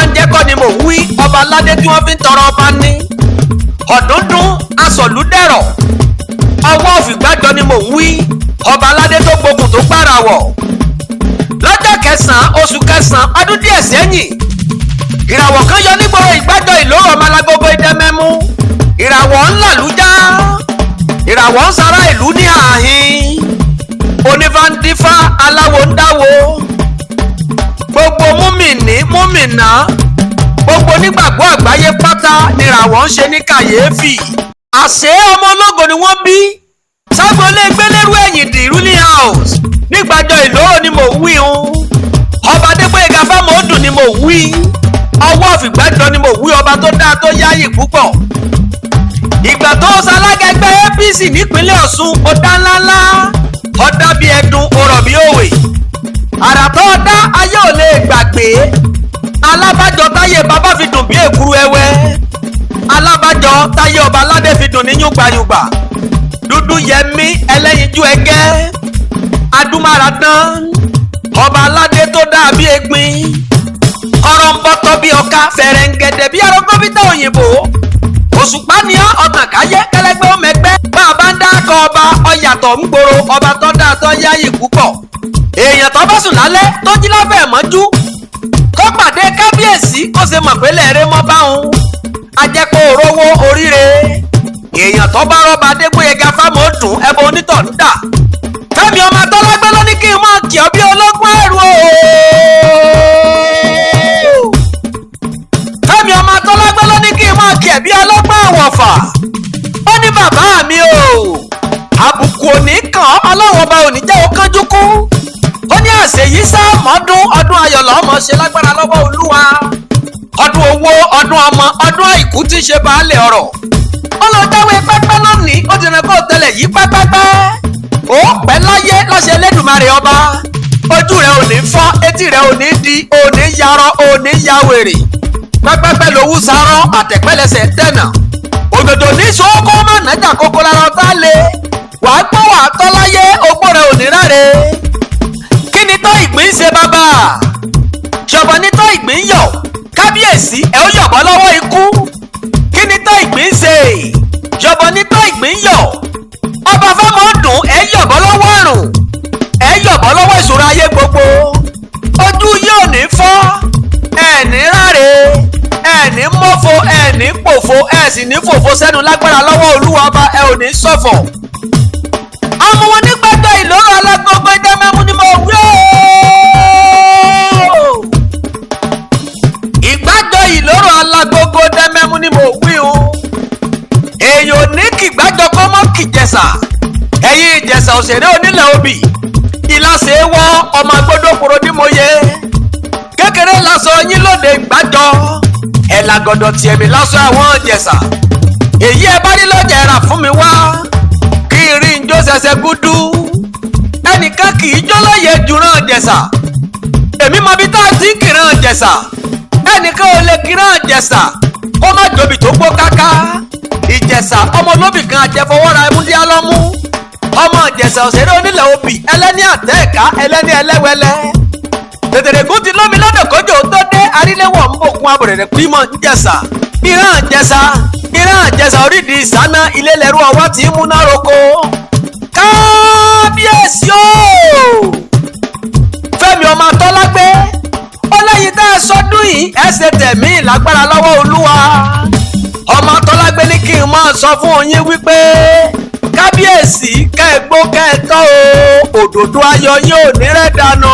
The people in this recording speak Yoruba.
Ọbásanjẹ́ kọ́ ni mò ń wí, ọba aládé tí wọ́n fi ń tọrọ ọba ní. Ọ̀dúndún asọ̀lúdẹ̀rọ̀ ọwọ́ òfìgbàjọ ni mò ń wí, ọba aládé tó gbógun tó gbára wọ̀. Lọ́jọ́ kẹsàn-án oṣù kẹsàn-án ọdún díẹ̀ sẹ́yìn, ìràwọ̀ kan yọ nígboro Ìgbàjọ Ìlóró ọmọ alágógó Ìdẹ́mẹ́mú. Ìràwọ̀ ńlá lújá, ìràwọ̀ ń sara ìlú ní ààhín. Onífàndífà aláwo ń dáwo. Gbogbo múmìnà gbogbo onígbàgbọ́ àgbáyé pátá nìràwọ̀ ń ṣe ní kàyéfì. Àṣé ọmọ ológo ni wọ́n bí ságbolé gbélérú ẹ̀yìn dì ruling house nígbàjọ Ìlóró ni mò ń wí hun. Ọba Adégbóyèga Fámọ̀ọ́dún ni mò ń wí, ọwọ́ òfìgbàjọ ni mò ń wí, ọba tó dáa tó yáyì púpọ̀. Ìgbà tó ṣalága ẹgbẹ́ APC nípínlẹ̀ Ọ̀ṣun ó dá ńláńlá, ó dá bí ẹdun, ó rọ̀ bí òwe. Àrà tó dá ayé ò lè gbàgbé. Alábàjọ táyé bàbá fi dùn bí èkuru ẹwẹ́. Alábàjọ táyé ọba aládé fi dùn ní yúngbàyúngbà. Dúdú yẹmí ẹlẹ́yinjú ẹgẹ́. Adúmáradán ọba aládé tó dá bí egbin. Ọ̀rọ̀ ń bọ́tọ́ bí ọká, fẹ̀rẹ̀ǹgẹ̀dẹ̀ bí arọ́gọ́bítà òyìnbó. Òṣùpá ni ọ̀tàn káyé kẹlẹ́gbẹ́ ọmẹgbẹ́. Bàbá ń dákọ ọba ọ̀yàtọ̀ ń gbòòrò, ọba tó dáa tó yáyì púpọ̀. Èèyàn tó bá sùn lálẹ́ tó jí láfẹ̀ẹ́ mọ́jú kó pàdé kábíyèsí kó ṣe mọ̀ pé lẹ́ẹ̀rẹ́ mọ́ bá òun. Ajẹ́pọ̀ òrówó oríire. Èèyàn tó bá rọ́ba Adégbóyèga Fámọ̀ọ́dún ẹbọ onítọ̀ ń dà. Fẹ́mi ọmọ Tọ́lágbé ló ní kí n máa kì ọ́ bí ọlọ́gbọ́n ẹ̀rù o. Fẹ́mi ọmọ Tọ́lágbé ló ní kí n máa kì ẹ́ bí ọlọ́gbọ́n àwọ̀fà. Ó ní bàbá mi o, àbùkù òní kàn ọ́, ọlọ́run ọba òní jẹ́ ó kánjú kú. Ó ní àṣeyí sáàmọ́dún ọdún ayọ̀ lọ́mọ ṣe lágbára lọ́wọ́ Olúwa. Ọdún owó, ọdún ọmọ, ọdún àìkú tí ń ṣe baálé ọ̀rọ̀. Ó lọ jáwé pẹ́pẹ́ lónìí, ó ti rìn kó tẹlẹ̀ yí pẹ́pẹ́pẹ́. Ó pẹ́ láyé láṣẹ Elédùmarè ọba. Ojú rẹ̀ ò ní fọ́, etí rẹ̀ ò ní di, ò ní yarọ, ò ní ya wèrè. Pẹ́pẹ́pẹ́ lówú sarọ́, àtẹ̀pẹ́lẹsẹ̀ tẹ̀nà. Òdòdó ní sọ́kọ́ má nájà kókó lára ọ̀tá le. Wàá gbọ́ wàá tọ́ láyé, ogbó rẹ̀ ò ní ráre. Kí ni tó ìgbín ṣe bàbá? Ṣọ̀bọ̀ ní tó ìgbín yọ̀, kábíyèsí ẹ̀ ó yọ̀bọ̀ lọ́wọ́ ikú. Kí ni tó ìgbín ṣe? Ṣọ̀bọ̀ ní tó ìgbín yọ̀, ọba Fámọ̀ọ́dún ẹ̀ yọ̀bọ̀ lọ́wọ́ àrùn, ẹ̀ yọ̀bọ̀ lọ́wọ́ ìṣòro ayé gbogbo. Ojú yóò ní fọ́, ẹ̀ ní ráre, ẹ̀ ní mọ́fo, ẹ̀ ní pòfo, ẹ̀ sì ní fòfo sẹ́nu lágbára lọ́wọ́ Olúwa ọba, ẹ̀ ò ní ṣọ̀fọ̀. Ọmọ wọn nígbàjọ Ìlóró alágbogbo Ìdẹ́mẹ́mú ni mo wí o. Ìgbàjọ Ìlóró alágbogbo Ìdẹ́mẹ́mú ni mo wí o. Èèyàn ní kìgbàjọ kọ́ mọ́ kìjẹsà. Ẹ̀yin Ìjẹ̀ṣà òṣèré onílẹ̀ obì. Ìlàsẹ̀ wọ ọmọ agbódòkúrò ní mo yẹ. Kékeré lásọ yín lóde Ìgbàjọ. Ẹ̀làgọ̀dọ̀ tiẹ̀mí lásọ àwọn Ìjẹ̀ṣà. Èyí ẹ bá rí lọ́jà ẹ̀rà fún mi wá. Kiri njó ṣẹṣẹ gúdú, ẹnìkan kì í jó lóye jùrán Ìjẹ̀ṣà. Èmi mọ bí tá a ti kìrán Ìjẹ̀ṣà. Ẹnìkan ò lè kìrán Ìjẹ̀ṣà kó má jòbì tó gbó káká. Ìjẹ̀ṣà ọmọ olóbì kan àjẹfọwọ́ra ẹmúdí alọ́mú. Ọmọ Ìjẹ̀ṣà òṣèré onílẹ̀ obì, ẹlẹ́ni àtẹ́ẹ̀ká, ẹlẹ́ni ẹlẹ́wẹ́lẹ́. Tètèrègún ti lómi lọ́dọ̀ kójò tó dé, aríléwọ̀ ń bòkun abòrèrè pímọ̀ Ìjẹ̀ṣà. Ìran Ìjẹ̀ṣà orídìí ìsáná ilé lẹ́rú ọwọ́ tí ń múná roko. Kábíyèsí o! Fẹ́mi ọmọ Tọ́lágbé, ó lẹ́yìn tá a sọdún yìí ẹsẹ̀ tẹ̀mí lágbára lọ́wọ́ Olúwa. Ọmọ Tọ́lágbé ní kí n máa sọ fún yín wípé kábíyèsí kẹ́ẹ̀gbó kẹ́ẹ̀tọ́ o, òdòdó ayọ̀ yín ò ní rẹ̀ dànù.